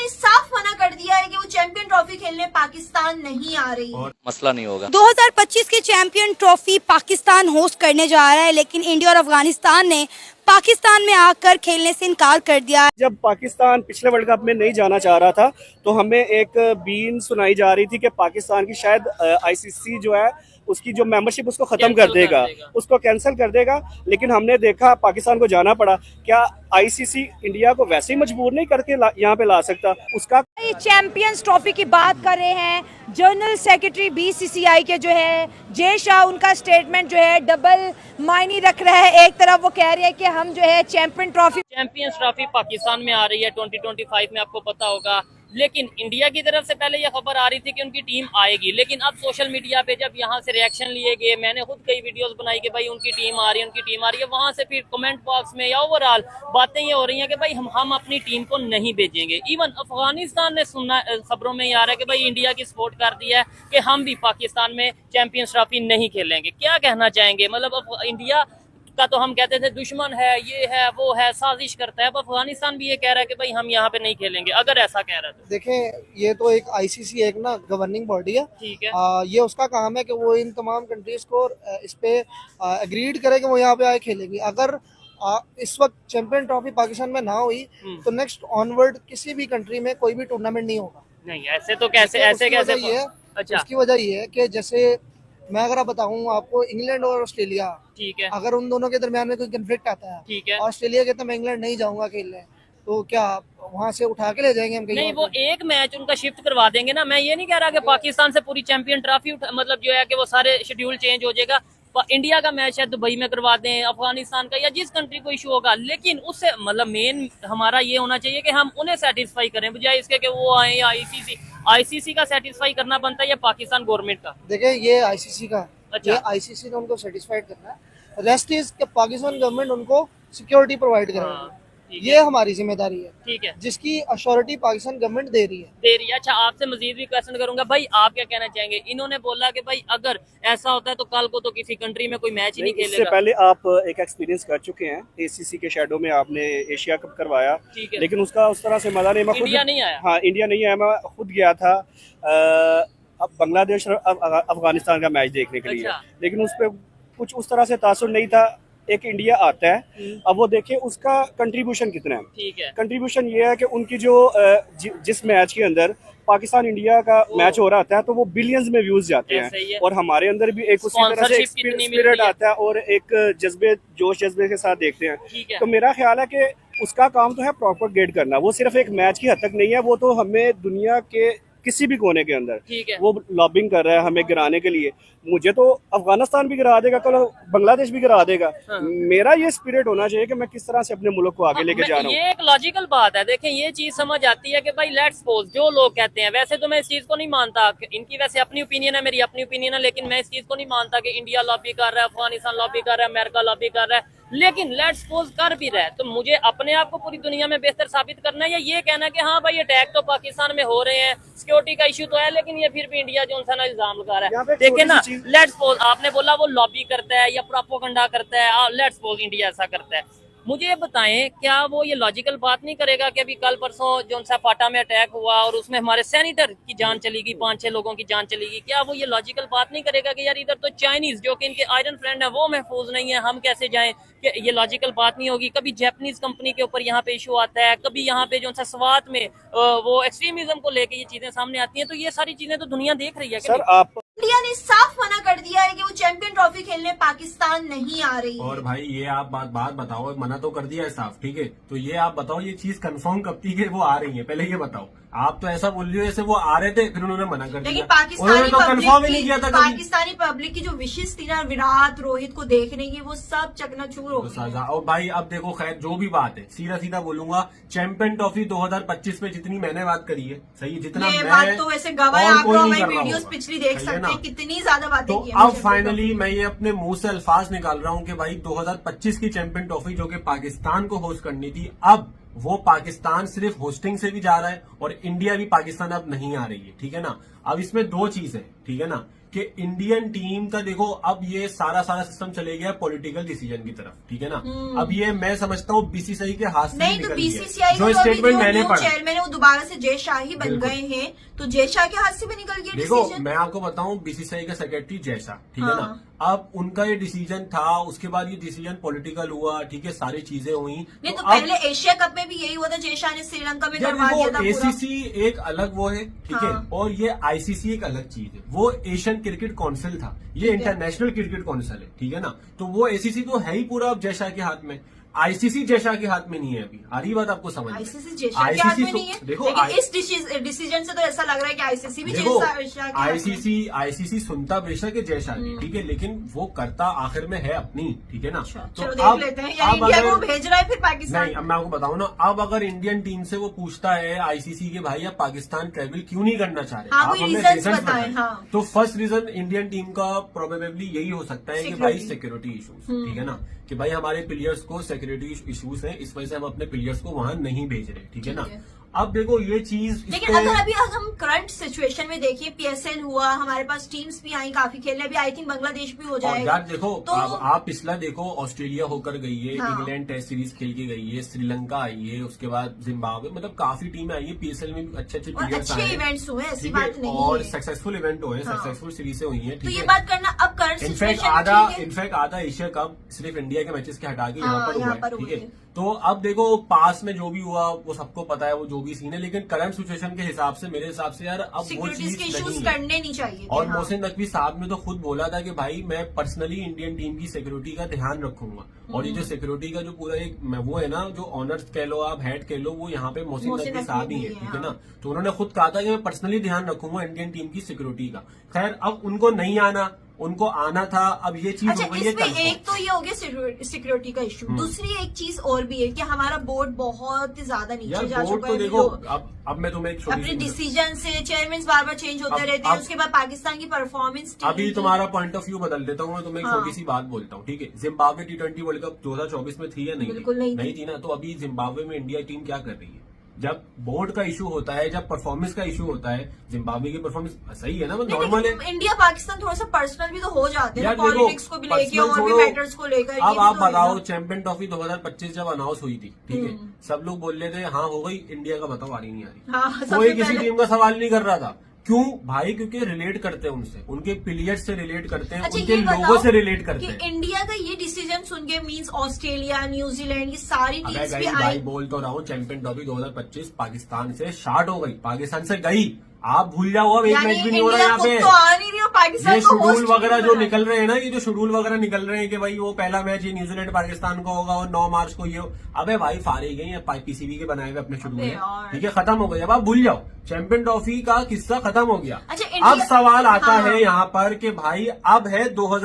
ने साफ मना कर दिया है कि वो चैंपियन ट्रॉफी खेलने पाकिस्तान नहीं आ रही है। मसला नहीं होगा। 2025 की चैंपियन ट्रॉफी पाकिस्तान होस्ट करने जा रहा है, लेकिन इंडिया और अफगानिस्तान ने पाकिस्तान में आकर खेलने से इनकार कर दिया। जब पाकिस्तान पिछले वर्ल्ड कप में नहीं जाना चाह रहा था तो हमें एक बीन सुनाई जा रही थी कि पाकिस्तान की शायद आईसीसी जो है उसकी जो मेंबरशिप उसको खत्म कर देगा, उसको कैंसिल कर देगा। लेकिन हमने देखा पाकिस्तान को जाना पड़ा। क्या आईसीसी इंडिया को वैसे ही मजबूर नहीं करके यहाँ पे ला सकता? उसका चैंपियंस ट्रॉफी की बात कर रहे हैं जनरल सेक्रेटरी बीसीसीआई के जो है जय शाह, उनका स्टेटमेंट जो है डबल मायने रख रहा है। एक तरफ वो कह रहे हैं कि हम जो है चैंपियंस ट्रॉफी पाकिस्तान में आ रही है 2025 में, आपको पता होगा। लेकिन इंडिया की तरफ से पहले यह खबर आ रही थी कि उनकी टीम आएगी, लेकिन अब सोशल मीडिया पे जब यहाँ से रिएक्शन लिए गए, मैंने खुद कई वीडियोस बनाई कि भाई उनकी टीम आ रही है, उनकी टीम आ रही है, वहाँ से फिर कमेंट बॉक्स में या ओवरऑल बातें ये हो रही हैं कि भाई हम अपनी टीम को नहीं भेजेंगे। इवन अफगानिस्तान ने सुनना खबरों में ये आ रहा है कि भाई इंडिया की सपोर्ट कर दी है कि हम भी पाकिस्तान में चैंपियंस ट्रॉफी नहीं खेलेंगे। क्या कहना चाहेंगे? मतलब इंडिया का तो हम कहते थे दुश्मन है, ये है, वो है, साजिश करता है। अब अफगानिस्तान भी ये कह रहा है कि भाई हम यहाँ पे नहीं खेलेंगे। अगर ऐसा कह रहा है तो देखें, ये तो एक आईसीसी एक ना गवर्निंग बॉडी है, ठीक है। ये उसका काम है कि वो इन तमाम कंट्रीज को इस पे एग्रीड करे कि वो यहाँ पे आए खेलेगी। अगर इस वक्त चैंपियन ट्रॉफी पाकिस्तान में ना हुई तो नेक्स्ट ऑनवर्ड किसी भी कंट्री में कोई भी टूर्नामेंट नहीं होगा। नहीं, ऐसे तो कैसे ऐसे कैसे? अच्छा, उसकी वजह ये है कि जैसे मैं अगर बताऊं आपको, इंग्लैंड और ऑस्ट्रेलिया, ठीक है, अगर उन दोनों के दरमियान में कोई कन्फ्लिक्ट आता है, ठीक है, ऑस्ट्रेलिया कहता है मैं इंग्लैंड नहीं जाऊंगा खेलने, तो क्या वहाँ से उठा के ले जाएंगे हम कहीं? नहीं, वो एक मैच उनका शिफ्ट करवा देंगे ना। मैं ये नहीं कह रहा कि पाकिस्तान से पूरी चैंपियन ट्रॉफी मतलब जो है कि वो सारे शेड्यूल चेंज हो जाएगा। इंडिया का मैच है दुबई में करवा दें, अफगानिस्तान का, या जिस कंट्री को इशू होगा, लेकिन उससे मतलब मेन हमारा ये होना चाहिए कि हम उन्हें सेटिस्फाई करें, बजाय इसके कि वो आए। या आईसीसी का सेटिस्फाई करना बनता है या पाकिस्तान गवर्नमेंट का? देखिए, ये आईसीसी का, अच्छा, ये आईसीसी ने उनको सेटिस्फाइड करना है। रेस्ट इज कि पाकिस्तान गवर्नमेंट उनको सिक्योरिटी प्रोवाइड करेगी। ये हमारी जिम्मेदारी है, ठीक है, जिसकी अश्योरिटी पाकिस्तान गवर्नमेंट दे रही है। अच्छा, आपसे मजीद भी क्वेश्चन करूंगा भाई, आप क्या कहना चाहेंगे? इन्होंने बोला कि भाई अगर ऐसा होता है तो कल को तो किसी कंट्री में कोई मैच ही नहीं खेलेगा। इससे पहले आप एक एक्सपीरियंस कर चुके हैं, एसीसी के शैडो में आपने एशिया कप करवाया, ठीक है, लेकिन उसका उस तरह से मजा नहीं। मैं इंडिया नहीं आया। हाँ, इंडिया नहीं आया। मैं खुद गया था अब बांग्लादेश और अफगानिस्तान का मैच देखने के लिए, लेकिन उस पर कुछ उस तरह से तासुर नहीं था। एक इंडिया आता है, अब वो देखिए उसका कंट्रीब्यूशन कितना है। ठीक है, कंट्रीब्यूशन ये है कि उनकी जो जिस मैच के अंदर पाकिस्तान इंडिया का मैच हो रहा होता है तो वो बिलियंस में व्यूज जाते हैं, और हमारे अंदर भी एक उसी तरह से स्पिरिट आता है और एक जज्बे, जोश जज्बे के साथ देखते हैं। तो मेरा ख्याल है कि उसका काम तो है प्रोपेगेट करना, वो सिर्फ एक मैच की हद तक नहीं है। वो तो हमें दुनिया के किसी भी कोने के अंदर वो लॉबिंग कर रहा है हमें गिराने के लिए। मुझे तो अफगानिस्तान भी गिरा देगा, कल बांग्लादेश भी गिरा देगा। हाँ। मेरा ये स्पिरिट होना चाहिए कि मैं किस तरह से अपने मुल्क को आगे लेके जा रहा हूँ। ये एक लॉजिकल बात है। देखें, ये चीज समझ आती है कि भाई लेट्स सपोज, जो लोग कहते हैं, वैसे तो मैं इस चीज को नहीं मानता, इनकी वैसे अपनी ओपिनियन है, मेरी अपनी ओपिनियन है, लेकिन मैं इस चीज को नहीं मानता कि इंडिया लॉबी कर रहा है, अफगानिस्तान लॉबी कर रहा है, अमेरिका लॉबी कर रहा है। लेकिन लेट्स सपोज कर भी रहा है तो मुझे अपने आप को पूरी दुनिया में बेहतर साबित करना है, या ये कहना है कि हाँ भाई अटैक तो पाकिस्तान में हो रहे हैं, सिक्योरिटी का इशू तो है, लेकिन ये फिर भी इंडिया जो उनसे ना इल्जाम लगा रहा है। देखिए ना, लेट्स सपोज आपने बोला वो लॉबी करता है या प्रोपेगेंडा करता है, लेट्स सपोज इंडिया ऐसा करता है। मुझे ये बताएं, क्या वो ये लॉजिकल बात नहीं करेगा कि अभी कल परसों जो उनसा फाटा में अटैक हुआ और उसमें हमारे सेनेटर की जान चली गई, 5-6 लोगों की जान चली गई? क्या वो ये लॉजिकल बात नहीं करेगा कि यार इधर तो चाइनीज जो कि इनके आयरन फ्रेंड है वो महफूज नहीं है, हम कैसे जाएं? कि ये लॉजिकल बात नहीं होगी। कभी जापानीज कंपनी के ऊपर यहाँ पे इशू आता है, कभी यहाँ पे जो उनसा स्वात में वो एक्सट्रीमिज्म को लेके ये चीजें सामने आती हैं। तो ये सारी चीजें तो दुनिया देख रही है। सर, आप इंडिया ने साफ मना कर दिया है कि वो चैंपियन ट्रॉफी खेलने पाकिस्तान नहीं आ रही है। और भाई ये आप बात बताओ, मना तो कर दिया है साफ, ठीक है, तो ये आप बताओ ये चीज कंफर्म कब थी कि वो आ रही है? पहले ये बताओ। आप तो ऐसा बोल रही हो जैसे वो आ रहे थे फिर उन्होंने मना कर दिया। लेकिन पाकिस्तानी तो कंफर्म ही नहीं किया था कभी। पाकिस्तानी पब्लिक की जो विशेष थी ना विराट रोहित को देखने की, वो सब चकनाचूर हो गई। और भाई अब देखो, खैर जो भी बात है, सीधा सीधा बोलूंगा, चैंपियन ट्रॉफी 2025 में जितनी मैंने बात करी है, सही, जितना ये मैं बात तो वैसे गवाह, आप लोग हमारी वीडियोस पिछली देख सही सकते हैं, कितनी ज्यादा बातें की। अब फाइनली मैं ये अपने मुंह से अल्फाज निकाल रहा हूँ कि भाई 2025 की चैंपियन ट्रॉफी जो कि पाकिस्तान को होस्ट करनी थी, अब वो पाकिस्तान सिर्फ होस्टिंग से भी जा रहा है और इंडिया भी पाकिस्तान अब नहीं आ रही है, ठीक है ना। अब इसमें दो चीज है, ठीक है ना, कि इंडियन टीम का देखो अब ये सारा सिस्टम चले गया पॉलिटिकल डिसीजन की तरफ, ठीक है ना। अब ये मैं समझता हूँ बीसीसीआई के हाथ से नहीं तो निकल गया। बीसीसीआई जो स्टेटमेंट मैंने पढ़ा, चेयरमैन है वो दोबारा से जय शाह ही बन गए हैं, तो जय शाह के हाथ से भी निकल गया देखो डिसीजन। मैं आपको बताऊं बीसीसीआई का सेक्रेटरी जैसा, ठीक है हाँ। ना। अब उनका ये डिसीजन था, उसके बाद ये डिसीजन पॉलिटिकल हुआ, ठीक है, सारी चीजें हुई। नहीं तो अब पहले एशिया कप में भी यही हुआ था, जय शाह ने श्रीलंका में करवा दिया था पूरा। एसीसी एक अलग वो है, ठीक है, हाँ। और ये आईसीसी एक अलग चीज है। वो एशियन क्रिकेट काउंसिल था, ये इंटरनेशनल क्रिकेट काउंसिल है, ठीक है ना। तो वो एसीसी तो है ही पूरा अब जय शाह के हाथ में, आईसीसी जय शाह के हाथ में नहीं है अभी। आ रही बात आपको समझ में? आईसीसी जय शाह के हाथ में नहीं है, देखो लेकिन इस डिसीजन से तो ऐसा लग रहा है कि आईसीसी भी जय देखो शाह के हाथ में। आईसीसी सुनता बेशक है जय शाह की, ठीक है, लेकिन वो करता आखिर में है अपनी, ठीक है ना। अच्छा, तो चलो देख लेते हैं, या इंडिया को भेज रहा है फिर पाकिस्तान। नहीं, अब मैं आपको बताऊं ना, अब अगर इंडियन टीम से वो पूछता है आईसीसी के भाई आप पाकिस्तान ट्रेवल क्यों नहीं करना चाह रहे, हाँ, आप कोई हमें reasons reasons बताएं, बताएं। हाँ। तो फर्स्ट रीजन इंडियन टीम का प्रोबेबली यही हो सकता है कि भाई Security। सिक्योरिटी इश्यूज, ठीक है ना, कि भाई हमारे प्लेयर्स को सिक्योरिटी इश्यूज हैं, इस वजह से हम अपने प्लेयर्स को वहां नहीं भेज रहे, ठीक है ना। अब देखो ये चीज, लेकिन अगर अभी हम करंट सिचुएशन में देखिए, पीएसएल हुआ, हमारे पास टीम्स भी आई काफी खेलने, अभी आई थिंक बांग्लादेश भी हो और जाएगा। यार देखो तो अब आप पिछला देखो, ऑस्ट्रेलिया होकर गई है, हाँ। इंग्लैंड टेस्ट सीरीज खेल के गई है, श्रीलंका आई है, उसके बाद जिम्बाब्वे, मतलब काफी टीमें आई है। पीएसएल में अच्छे और प्लेयर्स अच्छे आए हैं, इवेंट्स हुए, ऐसी ठीक है, बात नहीं और है। सक्सेसफुल इवेंट हुए हैं, हाँ। सक्सेसफुल सीरीजें हुई हैं, तो ठीक ये है। बात करना अब करंट इनफैक्ट आधा एशिया कप सिर्फ इंडिया के मैचेस के हटा के हाँ, यहाँ यहाँ पर पर हुआ है, हुए ठीक है। तो अब देखो पास में जो भी हुआ वो सबको पता है, वो जो भी सीन है, लेकिन करंट सिचुएशन के हिसाब से मेरे हिसाब से यार अब वो सिक्योरिटीज के चीज इश्यूज नहीं है। करने नहीं चाहिए थे, और हाँ। मोहसिन नकवी साहब ने तो खुद बोला था कि भाई मैं पर्सनली इंडियन टीम की सिक्योरिटी का ध्यान रखूंगा। और ये जो सिक्योरिटी का जो पूरा एक वो है ना, जो ऑनर्स कह लो आप, हेड कह लो, वो यहाँ पे मोहसिन नकवी साहब ही है, ठीक है ना। तो उन्होंने खुद कहा था कि मैं पर्सनली ध्यान रखूंगा इंडियन टीम की सिक्योरिटी का। खैर अब उनको नहीं आना, उनको आना था, अब ये चीज अच्छा, हो गई है इसमें confirm। एक तो ये हो गया सिक्योरिटी का इशू, दूसरी एक चीज और भी है कि हमारा बोर्ड बहुत ही ज्यादा नीचे यार जा बोर्ड चुका तो है। देखो अब मैं तुम्हें एक छोटी अपने सी डिसीजन से चेयरमैन बार बार चेंज होते रहते हैं, उसके बाद पाकिस्तान की परफॉर्मेंस अभी तुम्हारा पॉइंट ऑफ व्यू बदल देता हूँ मैं, तुम्हें एक हाँ। छोटी सी बात बोलता हूँ, ठीक है। जिम्बाब्वे T20 वर्ल्ड कप 2024 में थी या नहीं? बिल्कुल नहीं थी ना। तो अभी जिम्बाब्वे में इंडिया टीम क्या कर रही है? जब बोर्ड का इशू होता है, जब परफॉर्मेंस का इशू होता है, जिम्बाब्वे की परफॉर्मेंस सही है ना, नॉर्मल है। इंडिया पाकिस्तान थोड़ा सा पर्सनल भी तो हो जाते हैं, यार देखो, पॉलिटिक्स को भी लेके personal और भी छोड़ो, मैटर्स को लेकर। अब आप बताओ चैंपियन ट्रॉफी 2025 जब अनाउंस हुई थी, ठीक है, सब लोग बोल रहे थे हाँ हो गई, इंडिया का बताओ आ रही नहीं आ रही। हाँ, कोई सबसे किसी पहले- टीम का सवाल नहीं कर रहा था। क्यों भाई? क्योंकि रिलेट करते हैं उनसे, उनके प्लेयर्स से रिलेट करते हैं, अच्छा, उनके ये लोगों बताओ से रिलेट करते कि हैं। इंडिया का ये डिसीजन सुन के मीन्स ऑस्ट्रेलिया, न्यूजीलैंड, ये सारी अबे टीम्स भी गई भाई, आई। बोल तो रहा हूँ, चैंपियन ट्रॉफी 2025 पाकिस्तान से स्टार्ट हो गई, पाकिस्तान से गई। आप भूल जाओ, अब एक यानी मैच भी नहीं हो रहा इंडिया यहाँ को पे। तो आ नहीं रही हो, पाकिस्तान ये को शेड्यूल host वगैरह नहीं जो बना है। निकल रहे हैं ना, ये जो शेड्यूल वगैरह निकल रहे हैं कि भाई वो पहला मैच ये न्यूजीलैंड पाकिस्तान का होगा और 9 मार्च को ये अबे भाई फारे गई है, पीसीबी के बनाए हुए अपने शेड्यूल अबे में, यार। ठीक है, खत्म हो गए। अब आप भूल जाओ, चैंपियन ट्रॉफी का किस्सा खत्म हो गया। अच्छा, इंडिया- अब सवाल आता हाँ। है यहाँ पर कि भाई अब है 2000